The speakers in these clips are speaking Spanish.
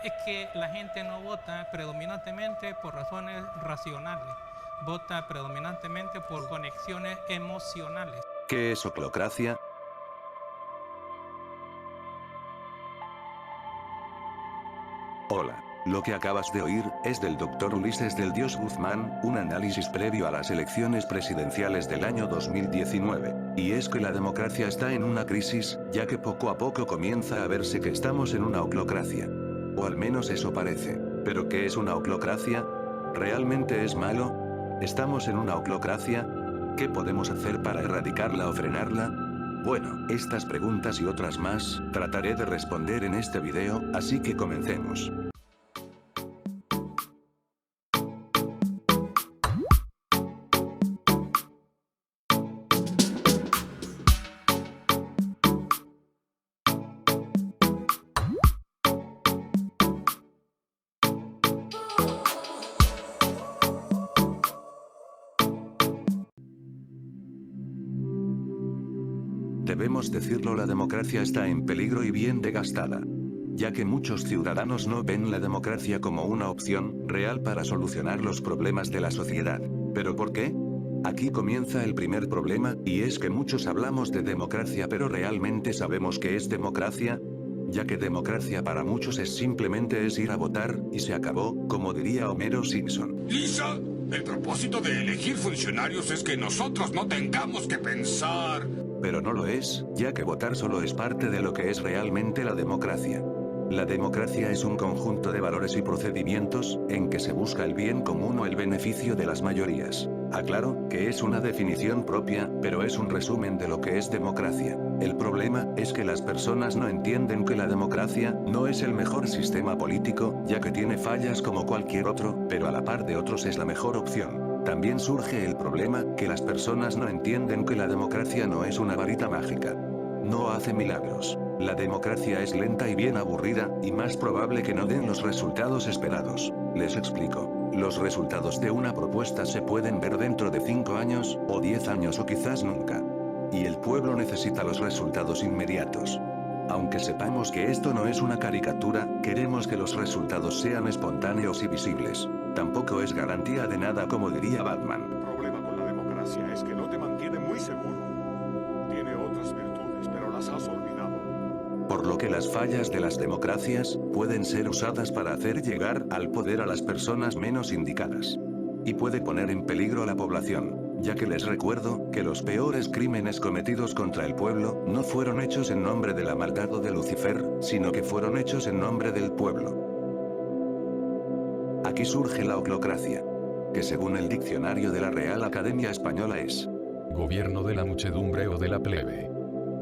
Es que la gente no vota predominantemente por razones racionales, vota predominantemente por conexiones emocionales. ¿Qué es oclocracia? Hola. Lo que acabas de oír, es del Dr. Ulises del Dios Guzmán, un análisis previo a las elecciones presidenciales del año 2019. Y es que la democracia está en una crisis, ya que poco a poco comienza a verse que estamos en una oclocracia. O al menos eso parece. ¿Pero qué es una oclocracia? ¿Realmente es malo? ¿Estamos en una oclocracia? ¿Qué podemos hacer para erradicarla o frenarla? Bueno, estas preguntas y otras más, trataré de responder en este video, así que comencemos. Debemos decirlo, la democracia está en peligro y bien desgastada. Ya que muchos ciudadanos no ven la democracia como una opción real para solucionar los problemas de la sociedad. ¿Pero por qué? Aquí comienza el primer problema, y es que muchos hablamos de democracia pero ¿realmente sabemos qué es democracia? Ya que democracia para muchos es simplemente ir a votar, y se acabó, como diría Homero Simpson. Lisa, el propósito de elegir funcionarios es que nosotros no tengamos que pensar. Pero no lo es, ya que votar solo es parte de lo que es realmente la democracia. La democracia es un conjunto de valores y procedimientos, en que se busca el bien común o el beneficio de las mayorías. Aclaro, que es una definición propia, pero es un resumen de lo que es democracia. El problema, es que las personas no entienden que la democracia, no es el mejor sistema político, ya que tiene fallas como cualquier otro, pero a la par de otros es la mejor opción. También surge el problema, que las personas no entienden que la democracia no es una varita mágica. No hace milagros. La democracia es lenta y bien aburrida, y más probable que no den los resultados esperados. Les explico. Los resultados de una propuesta se pueden ver dentro de 5 años, o 10 años o quizás nunca. Y el pueblo necesita los resultados inmediatos. Aunque sepamos que esto no es una caricatura, queremos que los resultados sean espontáneos y visibles. Tampoco es garantía de nada, como diría Batman. El problema con la democracia es que no te mantiene muy seguro. Tiene otras virtudes, pero las has olvidado. Por lo que las fallas de las democracias pueden ser usadas para hacer llegar al poder a las personas menos indicadas. Y puede poner en peligro a la población. Ya que les recuerdo, que los peores crímenes cometidos contra el pueblo, no fueron hechos en nombre de la maldad o de Lucifer, sino que fueron hechos en nombre del pueblo. Aquí surge la oclocracia. Que según el diccionario de la Real Academia Española es gobierno de la muchedumbre o de la plebe.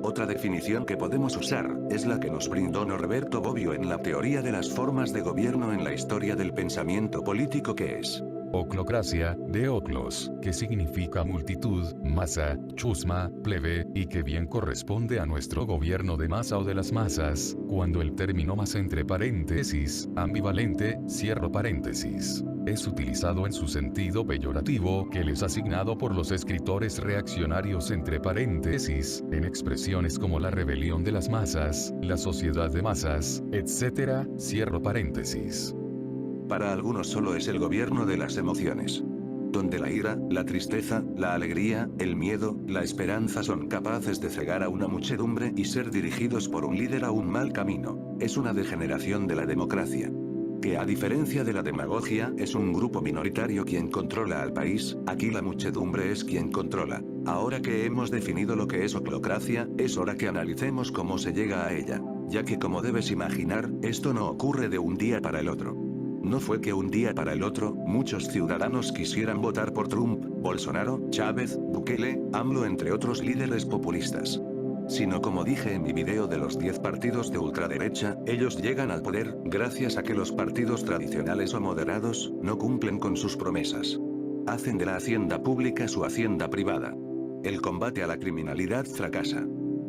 Otra definición que podemos usar, es la que nos brindó Norberto Bobbio en la teoría de las formas de gobierno en la historia del pensamiento político, que es Oclocracia, de oclos, que significa multitud, masa, chusma, plebe, y que bien corresponde a nuestro gobierno de masa o de las masas, cuando el término más entre paréntesis, ambivalente, cierro paréntesis, es utilizado en su sentido peyorativo que les asignado por los escritores reaccionarios entre paréntesis, en expresiones como la rebelión de las masas, la sociedad de masas, etc., cierro paréntesis. Para algunos solo es el gobierno de las emociones. Donde la ira, la tristeza, la alegría, el miedo, la esperanza son capaces de cegar a una muchedumbre y ser dirigidos por un líder a un mal camino. Es una degeneración de la democracia. Que a diferencia de la demagogia, es un grupo minoritario quien controla al país, aquí la muchedumbre es quien controla. Ahora que hemos definido lo que es oclocracia, es hora que analicemos cómo se llega a ella. Ya que como debes imaginar, esto no ocurre de un día para el otro. No fue que un día para el otro, muchos ciudadanos quisieran votar por Trump, Bolsonaro, Chávez, Bukele, AMLO entre otros líderes populistas. Sino como dije en mi video de los 10 partidos de ultraderecha, ellos llegan al poder, gracias a que los partidos tradicionales o moderados, no cumplen con sus promesas. Hacen de la hacienda pública su hacienda privada. El combate a la criminalidad fracasa.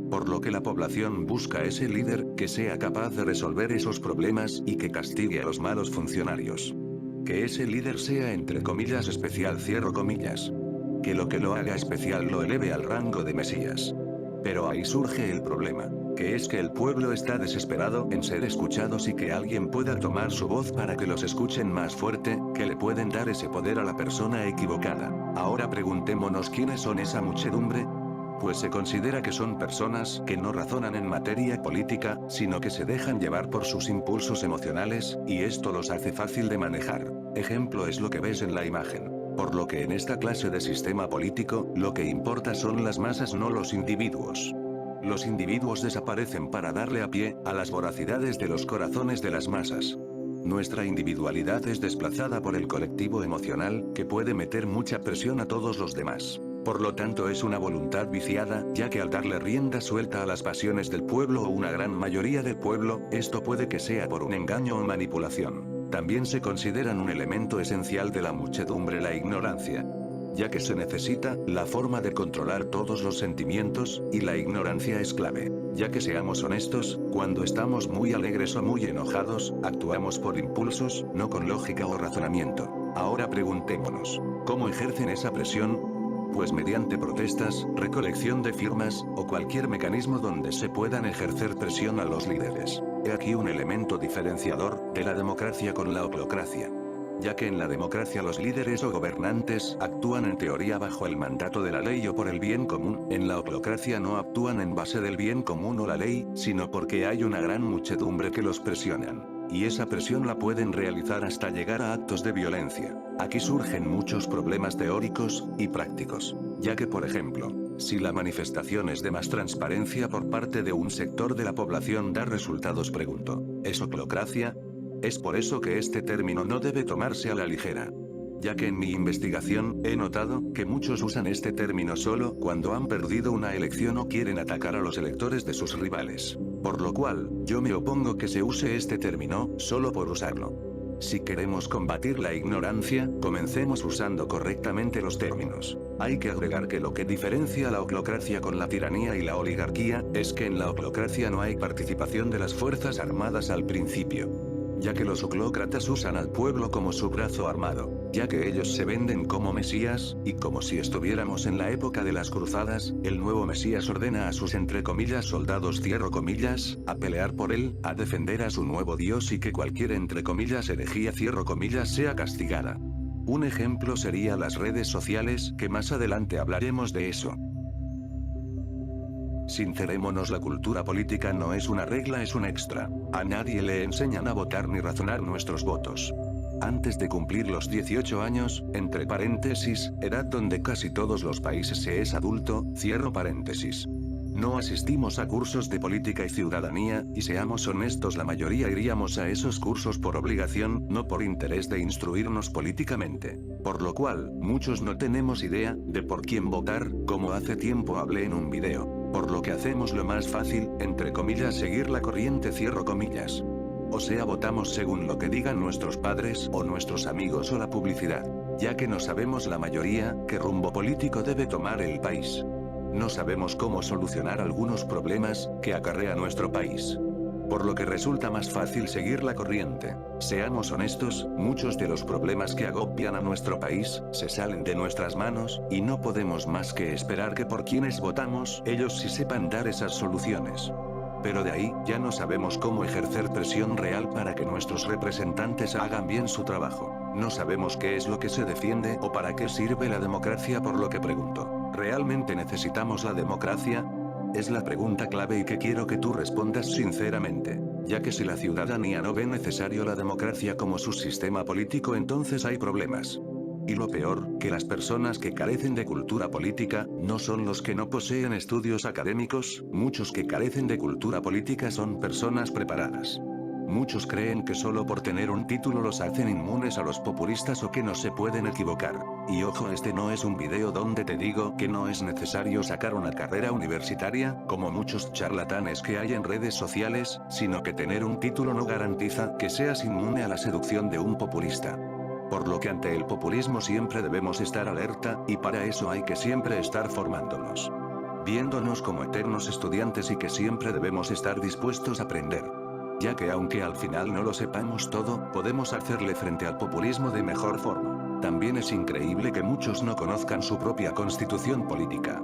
Por lo que la población busca ese líder, que sea capaz de resolver esos problemas, y que castigue a los malos funcionarios. Que ese líder sea entre comillas especial, cierro comillas. Que lo haga especial lo eleve al rango de Mesías. Pero ahí surge el problema. que es que el pueblo está desesperado en ser escuchados y que alguien pueda tomar su voz para que los escuchen más fuerte, que le pueden dar ese poder a la persona equivocada. Ahora preguntémonos quiénes son esa muchedumbre. Pues se considera que son personas que no razonan en materia política, sino que se dejan llevar por sus impulsos emocionales, y esto los hace fácil de manejar. Ejemplo es lo que ves en la imagen. Por lo que en esta clase de sistema político, lo que importa son las masas, no los individuos. Los individuos desaparecen para darle a pie a las voracidades de los corazones de las masas. Nuestra individualidad es desplazada por el colectivo emocional, que puede meter mucha presión a todos los demás. Por lo tanto es una voluntad viciada, ya que al darle rienda suelta a las pasiones del pueblo o una gran mayoría del pueblo, esto puede que sea por un engaño o manipulación. También se consideran un elemento esencial de la muchedumbre la ignorancia, ya que se necesita la forma de controlar todos los sentimientos, y la ignorancia es clave, ya que seamos honestos, cuando estamos muy alegres o muy enojados, actuamos por impulsos, no con lógica o razonamiento. Ahora preguntémonos, ¿cómo ejercen esa presión? Pues mediante protestas, recolección de firmas, o cualquier mecanismo donde se puedan ejercer presión a los líderes. He aquí un elemento diferenciador de la democracia con la oclocracia. Ya que en la democracia los líderes o gobernantes actúan en teoría bajo el mandato de la ley o por el bien común, en la oclocracia no actúan en base del bien común o la ley, sino porque hay una gran muchedumbre que los presionan. Y esa presión la pueden realizar hasta llegar a actos de violencia. Aquí surgen muchos problemas teóricos y prácticos, ya que por ejemplo, si la manifestación es de más transparencia por parte de un sector de la población da resultados, pregunto, ¿es oclocracia? Es por eso que este término no debe tomarse a la ligera. Ya que en mi investigación, he notado que muchos usan este término solo cuando han perdido una elección o quieren atacar a los electores de sus rivales. Por lo cual, yo me opongo que se use este término, solo por usarlo. Si queremos combatir la ignorancia, comencemos usando correctamente los términos. Hay que agregar que lo que diferencia la oclocracia con la tiranía y la oligarquía, es que en la oclocracia no hay participación de las fuerzas armadas al principio. Ya que los oclócratas usan al pueblo como su brazo armado, ya que ellos se venden como mesías, y como si estuviéramos en la época de las cruzadas, el nuevo mesías ordena a sus entre comillas soldados cierro comillas, a pelear por él, a defender a su nuevo dios y que cualquier entre comillas herejía cierro comillas sea castigada. Un ejemplo sería las redes sociales, que más adelante hablaremos de eso. Sincerémonos, la cultura política no es una regla, es un extra. A nadie le enseñan a votar ni razonar nuestros votos. Antes de cumplir los 18 años, entre paréntesis, edad donde casi todos los países se es adulto, cierro paréntesis. No asistimos a cursos de política y ciudadanía, y seamos honestos, la mayoría iríamos a esos cursos por obligación, no por interés de instruirnos políticamente. Por lo cual, muchos no tenemos idea de por quién votar, como hace tiempo hablé en un video. Por lo que hacemos lo más fácil, entre comillas, seguir la corriente cierro comillas. O sea, votamos según lo que digan nuestros padres o nuestros amigos o la publicidad. Ya que no sabemos la mayoría qué rumbo político debe tomar el país. No sabemos cómo solucionar algunos problemas que acarrea nuestro país. Por lo que resulta más fácil seguir la corriente. Seamos honestos, muchos de los problemas que agobian a nuestro país, se salen de nuestras manos, y no podemos más que esperar que por quienes votamos, ellos sí sepan dar esas soluciones. Pero de ahí, ya no sabemos cómo ejercer presión real para que nuestros representantes hagan bien su trabajo. No sabemos qué es lo que se defiende o para qué sirve la democracia, por lo que pregunto, ¿realmente necesitamos la democracia? Es la pregunta clave y que quiero que tú respondas sinceramente, ya que si la ciudadanía no ve necesario la democracia como su sistema político, entonces hay problemas. Y lo peor, que las personas que carecen de cultura política, no son los que no poseen estudios académicos, muchos que carecen de cultura política son personas preparadas. Muchos creen que solo por tener un título los hacen inmunes a los populistas o que no se pueden equivocar. Y ojo, este no es un video donde te digo que no es necesario sacar una carrera universitaria, como muchos charlatanes que hay en redes sociales, sino que tener un título no garantiza que seas inmune a la seducción de un populista. Por lo que ante el populismo siempre debemos estar alerta, y para eso hay que siempre estar formándonos. Viéndonos como eternos estudiantes y que siempre debemos estar dispuestos a aprender. Ya que aunque al final no lo sepamos todo, podemos hacerle frente al populismo de mejor forma. También es increíble que muchos no conozcan su propia constitución política.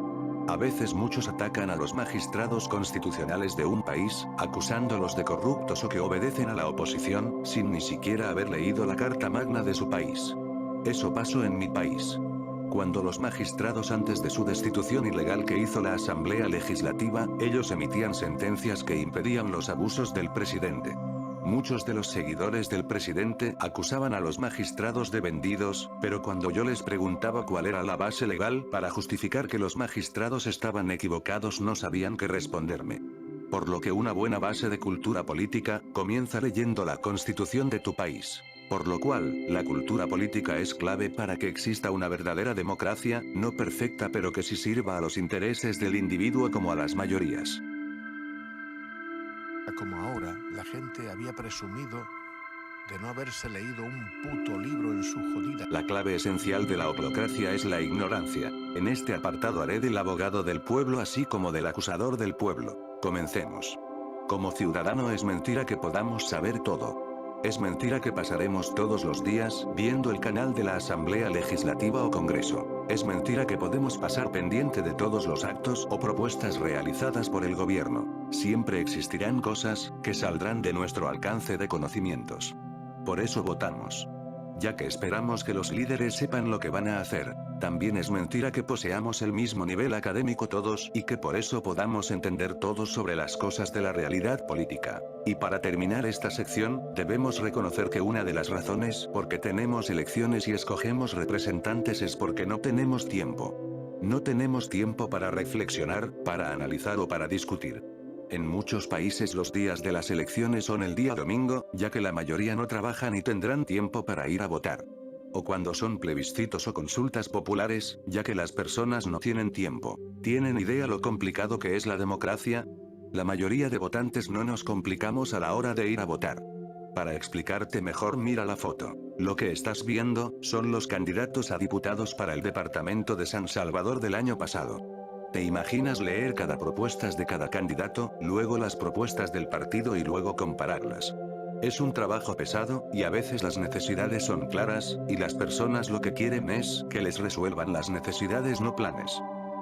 A veces muchos atacan a los magistrados constitucionales de un país, acusándolos de corruptos o que obedecen a la oposición, sin ni siquiera haber leído la Carta Magna de su país. Eso pasó en mi país. Cuando los magistrados, antes de su destitución ilegal que hizo la Asamblea Legislativa, ellos emitían sentencias que impedían los abusos del presidente. Muchos de los seguidores del presidente acusaban a los magistrados de vendidos, pero cuando yo les preguntaba cuál era la base legal para justificar que los magistrados estaban equivocados, no sabían qué responderme. Por lo que una buena base de cultura política comienza leyendo la Constitución de tu país. Por lo cual, la cultura política es clave para que exista una verdadera democracia, no perfecta pero que sí sirva a los intereses del individuo como a las mayorías. Como ahora, la gente había presumido de no haberse leído un puto libro en su jodida. La clave esencial de la oclocracia es la ignorancia. En este apartado haré del abogado del pueblo así como del acusador del pueblo. Comencemos. Como ciudadano es mentira que podamos saber todo. Es mentira que pasaremos todos los días viendo el canal de la Asamblea Legislativa o Congreso. Es mentira que podemos pasar pendiente de todos los actos o propuestas realizadas por el gobierno. Siempre existirán cosas que saldrán de nuestro alcance de conocimientos. Por eso votamos. Ya que esperamos que los líderes sepan lo que van a hacer. También es mentira que poseamos el mismo nivel académico todos y que por eso podamos entender todos sobre las cosas de la realidad política. Y para terminar esta sección, debemos reconocer que una de las razones por que tenemos elecciones y escogemos representantes es porque no tenemos tiempo. No tenemos tiempo para reflexionar, para analizar o para discutir. En muchos países los días de las elecciones son el día domingo, ya que la mayoría no trabajan y tendrán tiempo para ir a votar. O cuando son plebiscitos o consultas populares, ya que las personas no tienen tiempo. ¿Tienen idea lo complicado que es la democracia? La mayoría de votantes no nos complicamos a la hora de ir a votar. Para explicarte mejor, mira la foto. Lo que estás viendo son los candidatos a diputados para el departamento de San Salvador del año pasado. ¿Te imaginas leer cada propuesta de cada candidato, luego las propuestas del partido y luego compararlas? Es un trabajo pesado, y a veces las necesidades son claras, y las personas lo que quieren es que les resuelvan las necesidades, no planes.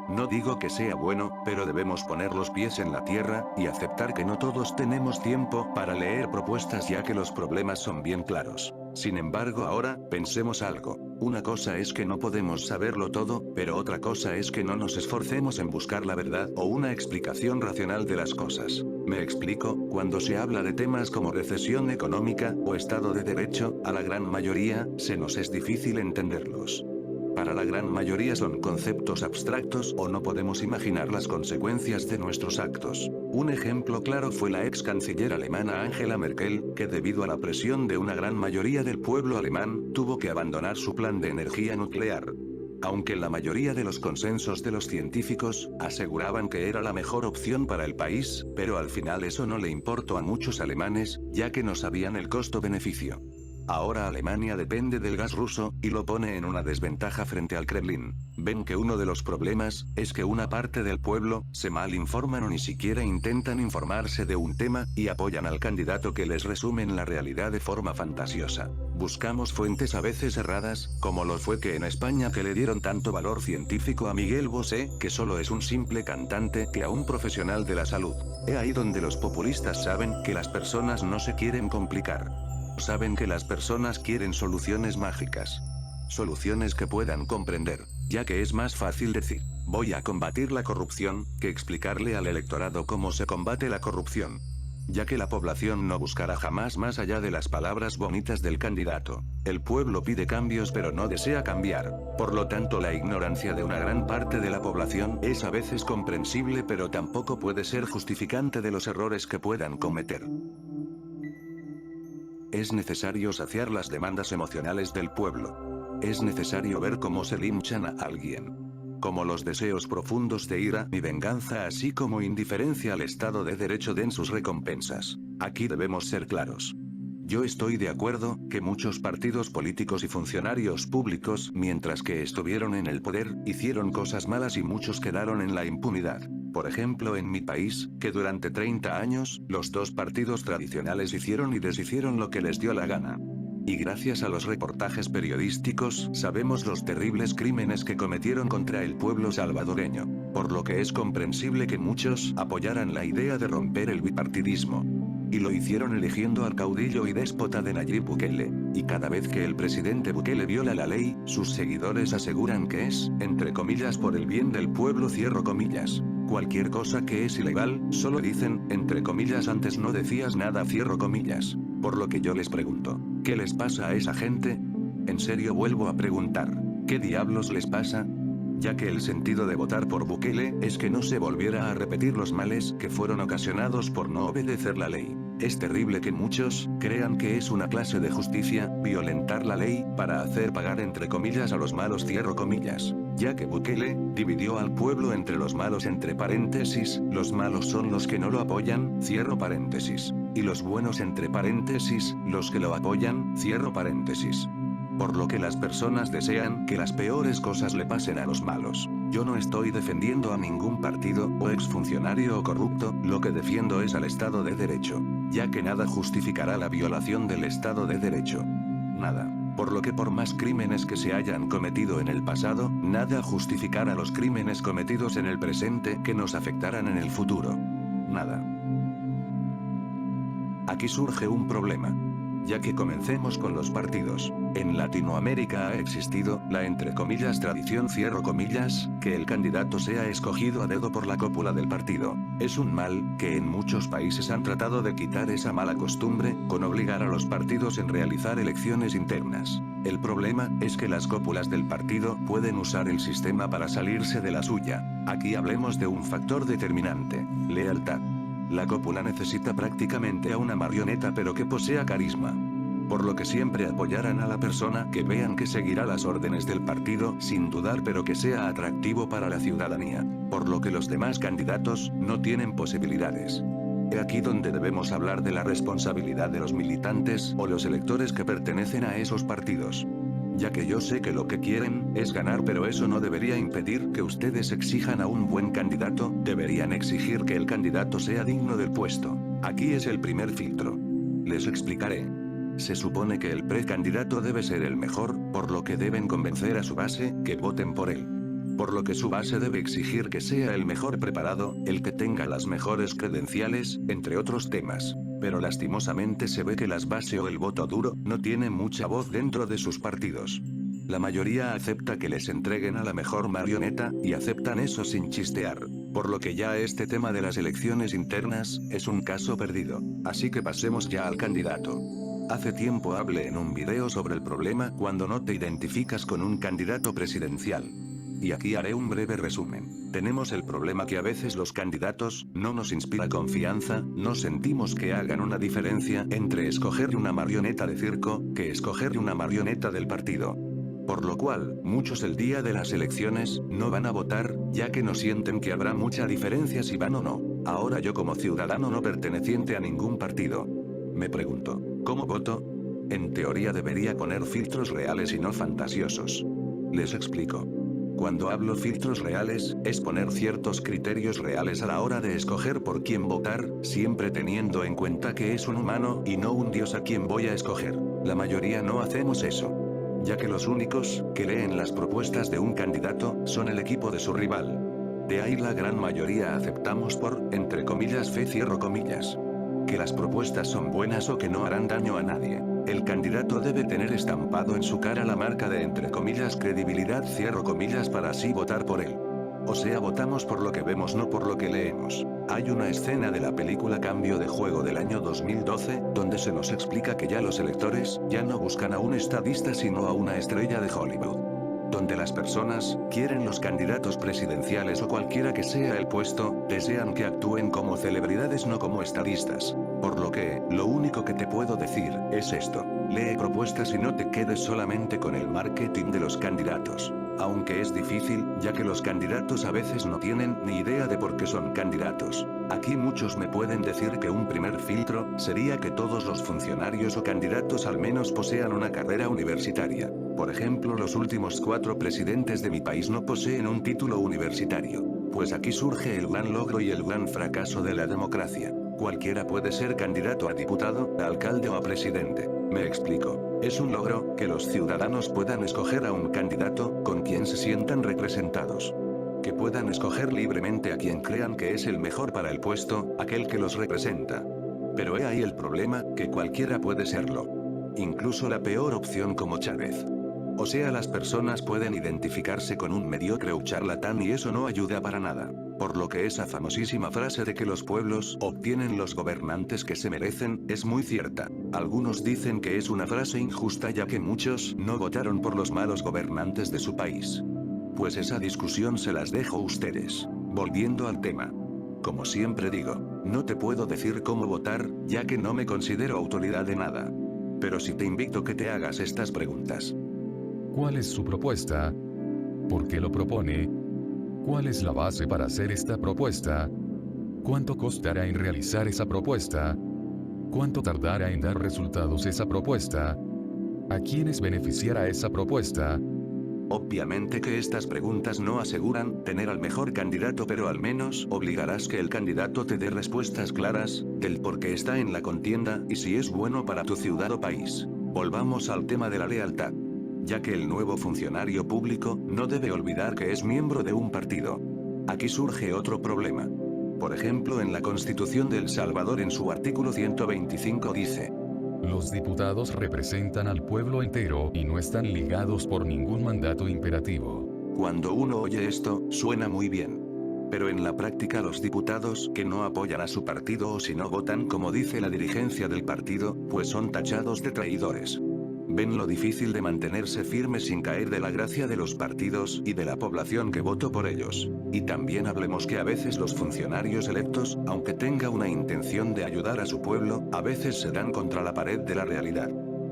No digo que sea bueno, pero debemos poner los pies en la tierra, y aceptar que no todos tenemos tiempo para leer propuestas ya que los problemas son bien claros. Sin embargo, ahora, pensemos algo. Una cosa es que no podemos saberlo todo, pero otra cosa es que no nos esforcemos en buscar la verdad o una explicación racional de las cosas. Me explico, cuando se habla de temas como recesión económica o Estado de Derecho, a la gran mayoría, se nos es difícil entenderlos. Para la gran mayoría son conceptos abstractos o no podemos imaginar las consecuencias de nuestros actos. Un ejemplo claro fue la ex canciller alemana Angela Merkel, que debido a la presión de una gran mayoría del pueblo alemán, tuvo que abandonar su plan de energía nuclear. Aunque la mayoría de los consensos de los científicos aseguraban que era la mejor opción para el país, pero al final eso no le importó a muchos alemanes, ya que no sabían el costo-beneficio. Ahora Alemania depende del gas ruso, y lo pone en una desventaja frente al Kremlin. Ven que uno de los problemas es que una parte del pueblo se mal informan o ni siquiera intentan informarse de un tema, y apoyan al candidato que les resumen la realidad de forma fantasiosa. Buscamos fuentes a veces erradas, como lo fue que en España que le dieron tanto valor científico a Miguel Bosé, que solo es un simple cantante, que a un profesional de la salud. He ahí donde los populistas saben que las personas no se quieren complicar. Saben que las personas quieren soluciones mágicas. Soluciones que puedan comprender, ya que es más fácil decir, voy a combatir la corrupción, que explicarle al electorado cómo se combate la corrupción. Ya que la población no buscará jamás más allá de las palabras bonitas del candidato. El pueblo pide cambios pero no desea cambiar. Por lo tanto, la ignorancia de una gran parte de la población es a veces comprensible pero tampoco puede ser justificante de los errores que puedan cometer. Es necesario saciar las demandas emocionales del pueblo. Es necesario ver cómo se linchan a alguien. Como los deseos profundos de ira y venganza así como indiferencia al Estado de Derecho den sus recompensas. Aquí debemos ser claros. Yo estoy de acuerdo que muchos partidos políticos y funcionarios públicos, mientras que estuvieron en el poder, hicieron cosas malas y muchos quedaron en la impunidad. Por ejemplo, en mi país, que durante 30 años, los dos partidos tradicionales hicieron y deshicieron lo que les dio la gana. Y gracias a los reportajes periodísticos, sabemos los terribles crímenes que cometieron contra el pueblo salvadoreño. por lo que es comprensible que muchos apoyaran la idea de romper el bipartidismo. Y lo hicieron eligiendo al caudillo y déspota de Nayib Bukele. Y cada vez que el presidente Bukele viola la ley, sus seguidores aseguran que es, entre comillas, por el bien del pueblo, cierro comillas. Cualquier cosa que es ilegal, solo dicen, entre comillas, antes no decías nada, cierro comillas. Por lo que yo les pregunto, ¿qué les pasa a esa gente? En serio vuelvo a preguntar, ¿qué diablos les pasa? Ya que el sentido de votar por Bukele es que no se volviera a repetir los males que fueron ocasionados por no obedecer la ley. Es terrible que muchos crean que es una clase de justicia violentar la ley para hacer pagar entre comillas a los malos, cierro comillas, ya que Bukele dividió al pueblo entre los malos, entre paréntesis, los malos son los que no lo apoyan, cierro paréntesis, y los buenos, entre paréntesis, los que lo apoyan, cierro paréntesis. Por lo que las personas desean que las peores cosas le pasen a los malos. Yo no estoy defendiendo a ningún partido o exfuncionario o corrupto, lo que defiendo es al Estado de Derecho, ya que nada justificará la violación del Estado de Derecho. Nada. Por lo que por más crímenes que se hayan cometido en el pasado, nada justificará los crímenes cometidos en el presente que nos afectarán en el futuro. Nada. Aquí surge un problema. Ya que comencemos con los partidos. En Latinoamérica ha existido la entre comillas tradición, cierro comillas, que el candidato sea escogido a dedo por la cúpula del partido. Es un mal que en muchos países han tratado de quitar esa mala costumbre con obligar a los partidos en realizar elecciones internas. El problema es que las cúpulas del partido pueden usar el sistema para salirse de la suya. Aquí hablemos de un factor determinante: lealtad. La cúpula necesita prácticamente a una marioneta pero que posea carisma. Por lo que siempre apoyarán a la persona que vean que seguirá las órdenes del partido sin dudar pero que sea atractivo para la ciudadanía. Por lo que los demás candidatos no tienen posibilidades. He aquí donde debemos hablar de la responsabilidad de los militantes o los electores que pertenecen a esos partidos. Ya que yo sé que lo que quieren es ganar, pero eso no debería impedir que ustedes exijan a un buen candidato, deberían exigir que el candidato sea digno del puesto. Aquí es el primer filtro. Les explicaré. Se supone que el precandidato debe ser el mejor, por lo que deben convencer a su base que voten por él. Por lo que su base debe exigir que sea el mejor preparado, el que tenga las mejores credenciales, entre otros temas. Pero lastimosamente se ve que las bases o el voto duro no tienen mucha voz dentro de sus partidos. La mayoría acepta que les entreguen a la mejor marioneta, y aceptan eso sin chistear. Por lo que ya este tema de las elecciones internas es un caso perdido. Así que pasemos ya al candidato. Hace tiempo hablé en un video sobre el problema cuando no te identificas con un candidato presidencial. Y aquí haré un breve resumen. Tenemos el problema que a veces los candidatos no nos inspira confianza, no sentimos que hagan una diferencia entre escoger una marioneta de circo que escoger una marioneta del partido. Por lo cual, muchos el día de las elecciones no van a votar, ya que no sienten que habrá mucha diferencia si van o no. Ahora yo como ciudadano no perteneciente a ningún partido, me pregunto, ¿cómo voto? En teoría debería poner filtros reales y no fantasiosos. Les explico. Cuando hablo filtros reales, es poner ciertos criterios reales a la hora de escoger por quién votar, siempre teniendo en cuenta que es un humano y no un dios a quien voy a escoger. La mayoría no hacemos eso, ya que los únicos que leen las propuestas de un candidato son el equipo de su rival. De ahí la gran mayoría aceptamos por, entre comillas, fe, cierro comillas, que las propuestas son buenas o que no harán daño a nadie. El candidato debe tener estampado en su cara la marca de entre comillas credibilidad, cierro comillas, para así votar por él. O sea, votamos por lo que vemos, no por lo que leemos. Hay una escena de la película Cambio de Juego del año 2012, donde se nos explica que ya los electores ya no buscan a un estadista sino a una estrella de Hollywood. Donde las personas quieren los candidatos presidenciales o cualquiera que sea el puesto, desean que actúen como celebridades, no como estadistas. Por lo que, lo único que te puedo decir es esto: lee propuestas y no te quedes solamente con el marketing de los candidatos. Aunque es difícil, ya que los candidatos a veces no tienen ni idea de por qué son candidatos. Aquí muchos me pueden decir que un primer filtro sería que todos los funcionarios o candidatos al menos posean una carrera universitaria. Por ejemplo, los últimos 4 presidentes de mi país no poseen un título universitario. Pues aquí surge el gran logro y el gran fracaso de la democracia. Cualquiera puede ser candidato a diputado, a alcalde o a presidente. Me explico. Es un logro que los ciudadanos puedan escoger a un candidato con quien se sientan representados. que puedan escoger libremente a quien crean que es el mejor para el puesto, aquel que los representa. Pero he ahí el problema, que cualquiera puede serlo. Incluso la peor opción como Chávez. O sea, las personas pueden identificarse con un mediocre o charlatán y eso no ayuda para nada. Por lo que esa famosísima frase de que los pueblos obtienen los gobernantes que se merecen, es muy cierta. Algunos dicen que es una frase injusta ya que muchos no votaron por los malos gobernantes de su país. Pues esa discusión se las dejo a ustedes. Volviendo al tema. Como siempre digo, no te puedo decir cómo votar, ya que no me considero autoridad de nada. Pero sí te invito a que te hagas estas preguntas. ¿Cuál es su propuesta? ¿Por qué lo propone? ¿Cuál es la base para hacer esta propuesta? ¿Cuánto costará en realizar esa propuesta? ¿Cuánto tardará en dar resultados esa propuesta? ¿A quiénes beneficiará esa propuesta? Obviamente que estas preguntas no aseguran tener al mejor candidato, pero al menos obligarás que el candidato te dé respuestas claras del por qué está en la contienda y si es bueno para tu ciudad o país. Volvamos al tema de la lealtad. Ya que el nuevo funcionario público no debe olvidar que es miembro de un partido. Aquí surge otro problema. Por ejemplo, en la Constitución de El Salvador en su artículo 125 dice: los diputados representan al pueblo entero y no están ligados por ningún mandato imperativo. Cuando uno oye esto, suena muy bien. Pero en la práctica los diputados que no apoyan a su partido o si no votan como dice la dirigencia del partido, pues son tachados de traidores. Ven lo difícil de mantenerse firme sin caer de la gracia de los partidos y de la población que votó por ellos. Y también hablemos que a veces los funcionarios electos, aunque tenga una intención de ayudar a su pueblo, a veces se dan contra la pared de la realidad.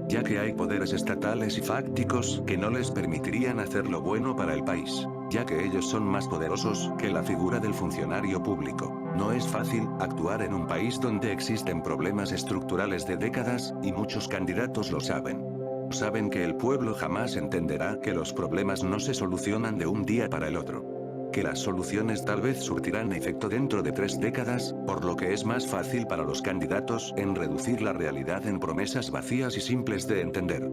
Ya que hay poderes estatales y fácticos que no les permitirían hacer lo bueno para el país, ya que ellos son más poderosos que la figura del funcionario público. No es fácil actuar en un país donde existen problemas estructurales de décadas, y muchos candidatos lo saben. Saben que el pueblo jamás entenderá que los problemas no se solucionan de un día para el otro. Que las soluciones tal vez surtirán efecto dentro de 3 décadas, por lo que es más fácil para los candidatos en reducir la realidad en promesas vacías y simples de entender.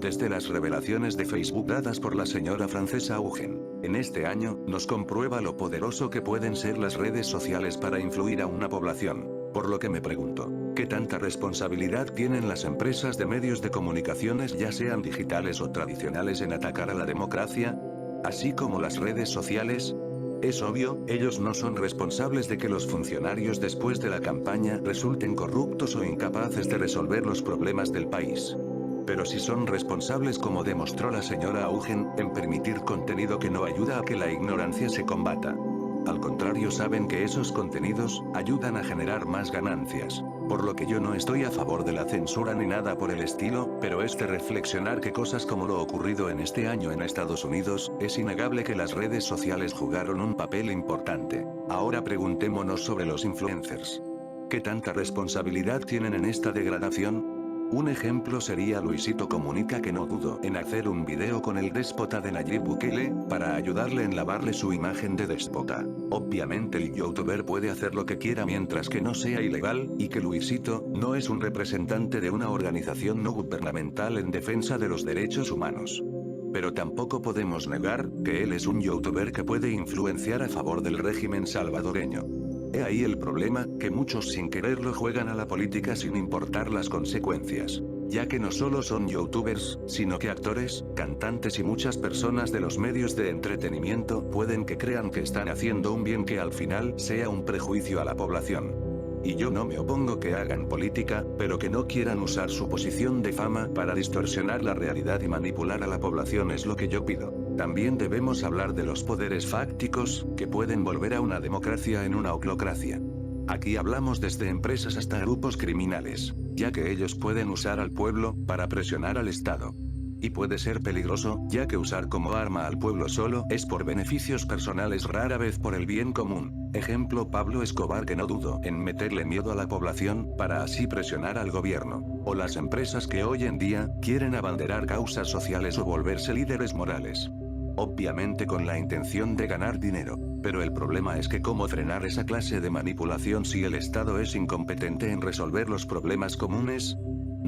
Desde las revelaciones de Facebook dadas por la señora Francesa Augen, en este año, nos comprueba lo poderoso que pueden ser las redes sociales para influir a una población. Por lo que me pregunto, ¿qué tanta responsabilidad tienen las empresas de medios de comunicaciones, ya sean digitales o tradicionales, en atacar a la democracia? Así como las redes sociales. Es obvio, ellos no son responsables de que los funcionarios después de la campaña resulten corruptos o incapaces de resolver los problemas del país. Pero sí son responsables, como demostró la señora Augen, en permitir contenido que no ayuda a que la ignorancia se combata. Al contrario, saben que esos contenidos ayudan a generar más ganancias. Por lo que yo no estoy a favor de la censura ni nada por el estilo, pero es de reflexionar que cosas como lo ocurrido en este año en Estados Unidos, es innegable que las redes sociales jugaron un papel importante. Ahora preguntémonos sobre los influencers. ¿Qué tanta responsabilidad tienen en esta degradación? Un ejemplo sería Luisito Comunica, que no dudó en hacer un video con el déspota de Nayib Bukele, para ayudarle en lavarle su imagen de déspota. Obviamente el youtuber puede hacer lo que quiera mientras que no sea ilegal, y que Luisito no es un representante de una organización no gubernamental en defensa de los derechos humanos. Pero tampoco podemos negar que él es un youtuber que puede influenciar a favor del régimen salvadoreño. He ahí el problema, que muchos sin quererlo juegan a la política sin importar las consecuencias. Ya que no solo son youtubers, sino que actores, cantantes y muchas personas de los medios de entretenimiento pueden que crean que están haciendo un bien que al final sea un perjuicio a la población. Y yo no me opongo que hagan política, pero que no quieran usar su posición de fama para distorsionar la realidad y manipular a la población es lo que yo pido. También debemos hablar de los poderes fácticos, que pueden volver a una democracia en una oclocracia. Aquí hablamos desde empresas hasta grupos criminales, ya que ellos pueden usar al pueblo para presionar al Estado. Y puede ser peligroso, ya que usar como arma al pueblo solo es por beneficios personales, rara vez por el bien común. Ejemplo Pablo Escobar, que no dudó en meterle miedo a la población para así presionar al gobierno. O las empresas que hoy en día quieren abanderar causas sociales o volverse líderes morales. Obviamente con la intención de ganar dinero. Pero el problema es que cómo frenar esa clase de manipulación si el Estado es incompetente en resolver los problemas comunes.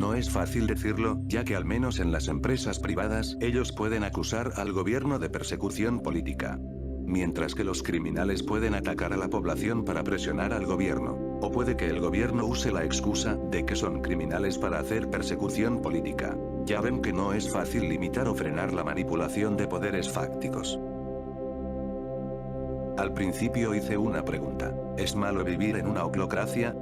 No es fácil decirlo, ya que al menos en las empresas privadas, ellos pueden acusar al gobierno de persecución política. Mientras que los criminales pueden atacar a la población para presionar al gobierno. O puede que el gobierno use la excusa de que son criminales para hacer persecución política. Ya ven que no es fácil limitar o frenar la manipulación de poderes fácticos. Al principio hice una pregunta. ¿Es malo vivir en una oclocracia?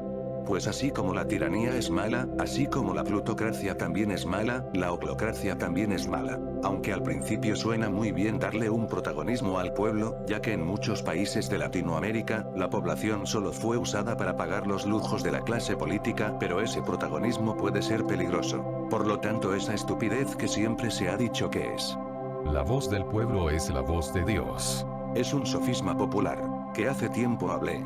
Pues así como la tiranía es mala, así como la plutocracia también es mala, la oclocracia también es mala. Aunque al principio suena muy bien darle un protagonismo al pueblo, ya que en muchos países de Latinoamérica, la población solo fue usada para pagar los lujos de la clase política, pero ese protagonismo puede ser peligroso. Por lo tanto, esa estupidez que siempre se ha dicho que es. La voz del pueblo es la voz de Dios. Es un sofisma popular, que hace tiempo hablé.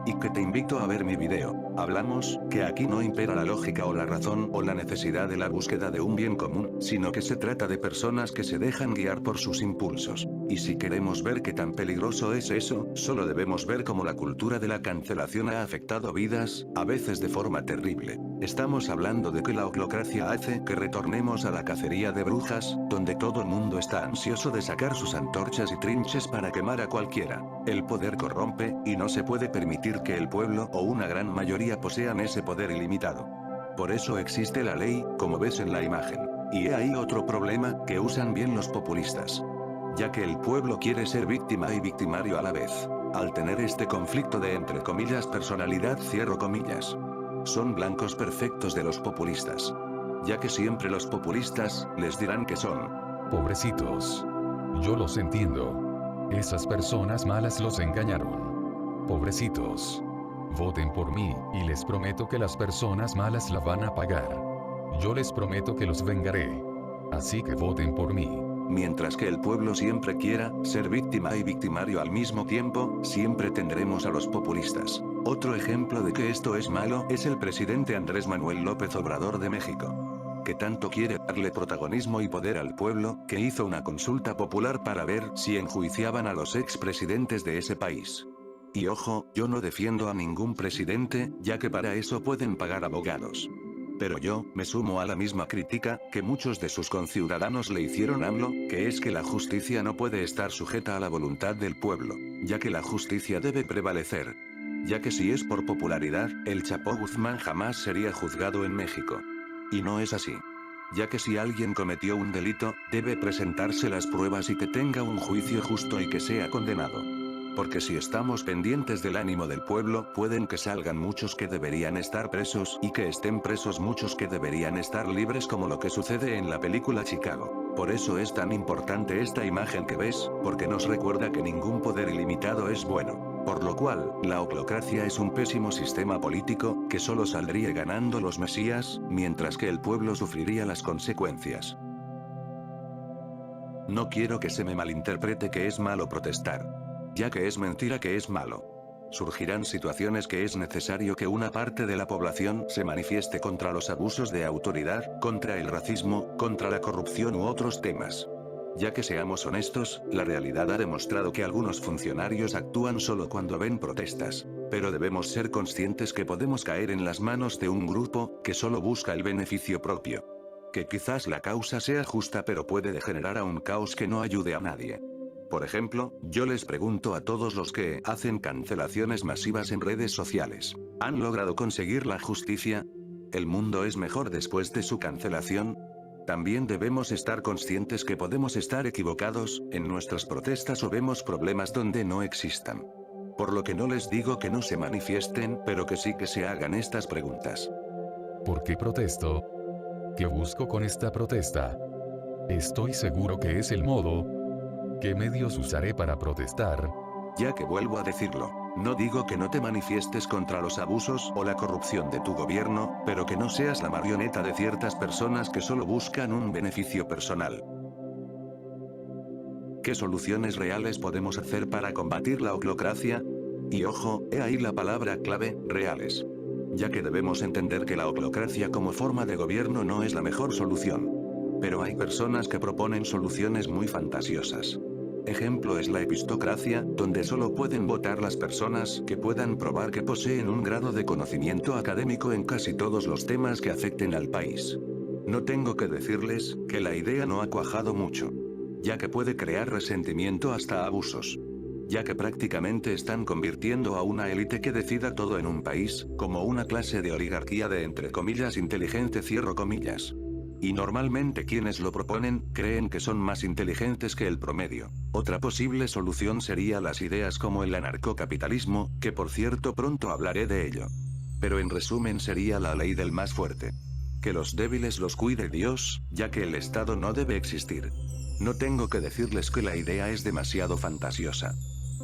Y que te invito a ver mi video. Hablamos, que aquí no impera la lógica o la razón o la necesidad de la búsqueda de un bien común, sino que se trata de personas que se dejan guiar por sus impulsos. Y si queremos ver qué tan peligroso es eso, solo debemos ver cómo la cultura de la cancelación ha afectado vidas, a veces de forma terrible. Estamos hablando de que la oclocracia hace que retornemos a la cacería de brujas, donde todo el mundo está ansioso de sacar sus antorchas y trinches para quemar a cualquiera. El poder corrompe, y no se puede permitir que el pueblo o una gran mayoría posean ese poder ilimitado. Por eso existe la ley, como ves en la imagen. Y he ahí otro problema, que usan bien los populistas. Ya que el pueblo quiere ser víctima y victimario a la vez. Al tener este conflicto de entre comillas personalidad cierro comillas. Son blancos perfectos de los populistas. Ya que siempre los populistas, les dirán que son Pobrecitos. Yo los entiendo. Esas personas malas los engañaron. Pobrecitos. Voten por mí, y les prometo que las personas malas la van a pagar. Yo les prometo que los vengaré. Así que voten por mí. Mientras que el pueblo siempre quiera ser víctima y victimario al mismo tiempo, siempre tendremos a los populistas. Otro ejemplo de que esto es malo es el presidente Andrés Manuel López Obrador de México, que tanto quiere darle protagonismo y poder al pueblo, que hizo una consulta popular para ver si enjuiciaban a los expresidentes de ese país. Y ojo, yo no defiendo a ningún presidente, ya que para eso pueden pagar abogados. Pero yo, me sumo a la misma crítica, que muchos de sus conciudadanos le hicieron a AMLO, que es que la justicia no puede estar sujeta a la voluntad del pueblo, ya que la justicia debe prevalecer. Ya que si es por popularidad, el Chapo Guzmán jamás sería juzgado en México. Y no es así. Ya que si alguien cometió un delito, debe presentarse las pruebas y que tenga un juicio justo y que sea condenado. Porque si estamos pendientes del ánimo del pueblo, pueden que salgan muchos que deberían estar presos y que estén presos muchos que deberían estar libres, como lo que sucede en la película Chicago. Por eso es tan importante esta imagen que ves, porque nos recuerda que ningún poder ilimitado es bueno. Por lo cual, la oclocracia es un pésimo sistema político, que solo saldría ganando los mesías, mientras que el pueblo sufriría las consecuencias. No quiero que se me malinterprete que es malo protestar. Ya que es mentira que es malo. Surgirán situaciones que es necesario que una parte de la población se manifieste contra los abusos de autoridad, contra el racismo, contra la corrupción u otros temas. Ya que seamos honestos, la realidad ha demostrado que algunos funcionarios actúan solo cuando ven protestas. Pero debemos ser conscientes que podemos caer en las manos de un grupo que solo busca el beneficio propio. Que quizás la causa sea justa, pero puede degenerar a un caos que no ayude a nadie. Por ejemplo, yo les pregunto a todos los que hacen cancelaciones masivas en redes sociales, ¿han logrado conseguir la justicia? ¿El mundo es mejor después de su cancelación? También debemos estar conscientes que podemos estar equivocados en nuestras protestas o vemos problemas donde no existan. Por lo que no les digo que no se manifiesten, pero que sí que se hagan estas preguntas. ¿Por qué protesto? ¿Qué busco con esta protesta? Estoy seguro que es el modo. ¿Qué medios usaré para protestar? Ya que vuelvo a decirlo, no digo que no te manifiestes contra los abusos o la corrupción de tu gobierno, pero que no seas la marioneta de ciertas personas que solo buscan un beneficio personal. ¿Qué soluciones reales podemos hacer para combatir la oclocracia? Y ojo, he ahí la palabra clave, reales. Ya que debemos entender que la oclocracia como forma de gobierno no es la mejor solución. Pero hay personas que proponen soluciones muy fantasiosas. ejemplo es la epistocracia, donde solo pueden votar las personas que puedan probar que poseen un grado de conocimiento académico en casi todos los temas que afecten al país. No tengo que decirles que la idea no ha cuajado mucho, ya que puede crear resentimiento hasta abusos, ya que prácticamente están convirtiendo a una élite que decida todo en un país, como una clase de oligarquía de entre comillas inteligente cierro comillas. Y normalmente quienes lo proponen, creen que son más inteligentes que el promedio. Otra posible solución sería las ideas como el anarcocapitalismo, que por cierto pronto hablaré de ello. Pero en resumen sería la ley del más fuerte. Que los débiles los cuide Dios, ya que el Estado no debe existir. No tengo que decirles que la idea es demasiado fantasiosa.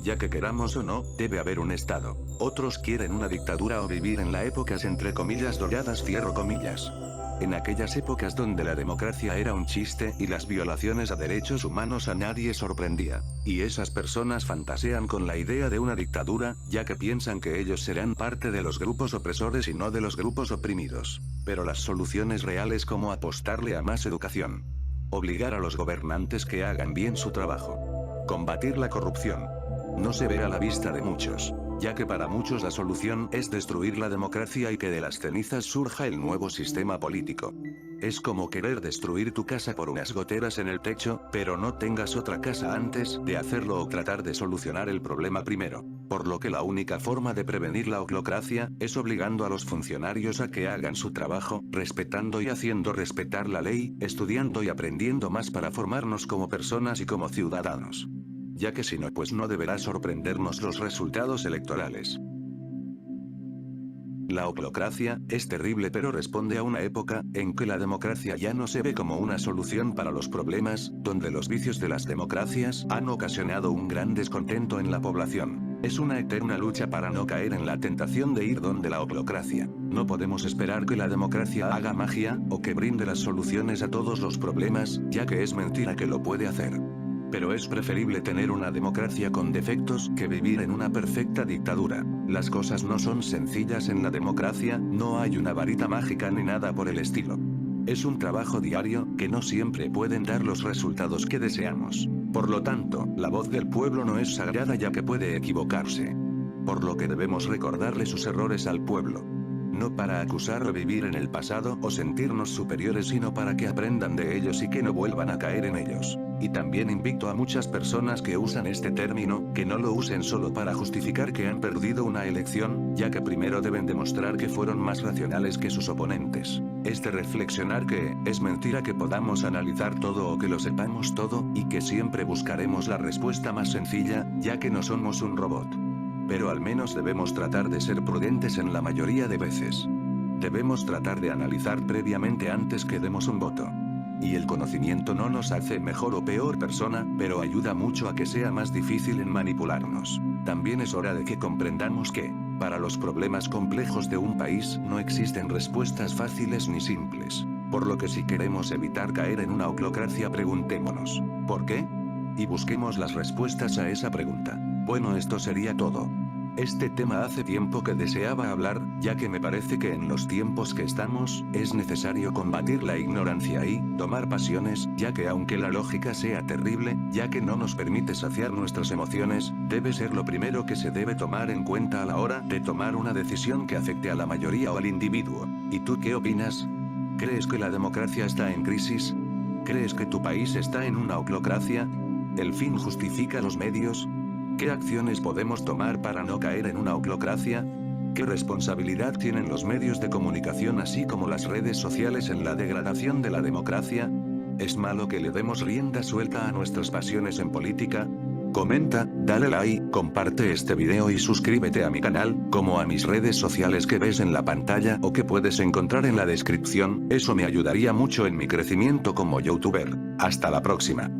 Ya que queramos o no, debe haber un Estado. Otros quieren una dictadura o vivir en las épocas entre comillas doradas cierro comillas. En aquellas épocas donde la democracia era un chiste y las violaciones a derechos humanos a nadie sorprendía. Y esas personas fantasean con la idea de una dictadura, ya que piensan que ellos serán parte de los grupos opresores y no de los grupos oprimidos. Pero las soluciones reales como apostarle a más educación. Obligar a los gobernantes que hagan bien su trabajo. Combatir la corrupción. No se ve a la vista de muchos, ya que para muchos la solución es destruir la democracia y que de las cenizas surja el nuevo sistema político. Es como querer destruir tu casa por unas goteras en el techo, pero no tengas otra casa antes de hacerlo o tratar de solucionar el problema primero. Por lo que la única forma de prevenir la oclocracia es obligando a los funcionarios a que hagan su trabajo, respetando y haciendo respetar la ley, estudiando y aprendiendo más para formarnos como personas y como ciudadanos. Ya que si no, pues no deberá sorprendernos los resultados electorales. La oclocracia es terrible, pero responde a una época en que la democracia ya no se ve como una solución para los problemas, donde los vicios de las democracias han ocasionado un gran descontento en la población. Es una eterna lucha para no caer en la tentación de ir donde la oclocracia. No podemos esperar que la democracia haga magia, o que brinde las soluciones a todos los problemas, ya que es mentira que lo puede hacer. Pero es preferible tener una democracia con defectos que vivir en una perfecta dictadura. Las cosas no son sencillas en la democracia, no hay una varita mágica ni nada por el estilo. Es un trabajo diario, que no siempre pueden dar los resultados que deseamos. Por lo tanto, la voz del pueblo no es sagrada ya que puede equivocarse. Por lo que debemos recordarle sus errores al pueblo. No para acusar o vivir en el pasado o sentirnos superiores, sino para que aprendan de ellos y que no vuelvan a caer en ellos. Y también invito a muchas personas que usan este término, que no lo usen solo para justificar que han perdido una elección, ya que primero deben demostrar que fueron más racionales que sus oponentes. Es de reflexionar que, es mentira que podamos analizar todo o que lo sepamos todo, y que siempre buscaremos la respuesta más sencilla, ya que no somos un robot. Pero al menos debemos tratar de ser prudentes en la mayoría de veces. Debemos tratar de analizar previamente antes que demos un voto. Y el conocimiento no nos hace mejor o peor persona, pero ayuda mucho a que sea más difícil en manipularnos. También es hora de que comprendamos que, para los problemas complejos de un país, no existen respuestas fáciles ni simples. Por lo que si queremos evitar caer en una oclocracia, preguntémonos, ¿por qué? Y busquemos las respuestas a esa pregunta. Bueno, esto sería todo. Este tema hace tiempo que deseaba hablar, ya que me parece que en los tiempos que estamos, es necesario combatir la ignorancia y domar pasiones, ya que aunque la lógica sea terrible, ya que no nos permite saciar nuestras emociones, debe ser lo primero que se debe tomar en cuenta a la hora de tomar una decisión que afecte a la mayoría o al individuo. ¿Y tú qué opinas? ¿Crees que la democracia está en crisis? ¿Crees que tu país está en una oclocracia? ¿El fin justifica los medios? ¿Qué acciones podemos tomar para no caer en una oclocracia? ¿Qué responsabilidad tienen los medios de comunicación así como las redes sociales en la degradación de la democracia? ¿Es malo que le demos rienda suelta a nuestras pasiones en política? Comenta, dale like, comparte este video y suscríbete a mi canal, como a mis redes sociales que ves en la pantalla o que puedes encontrar en la descripción, eso me ayudaría mucho en mi crecimiento como youtuber. Hasta la próxima.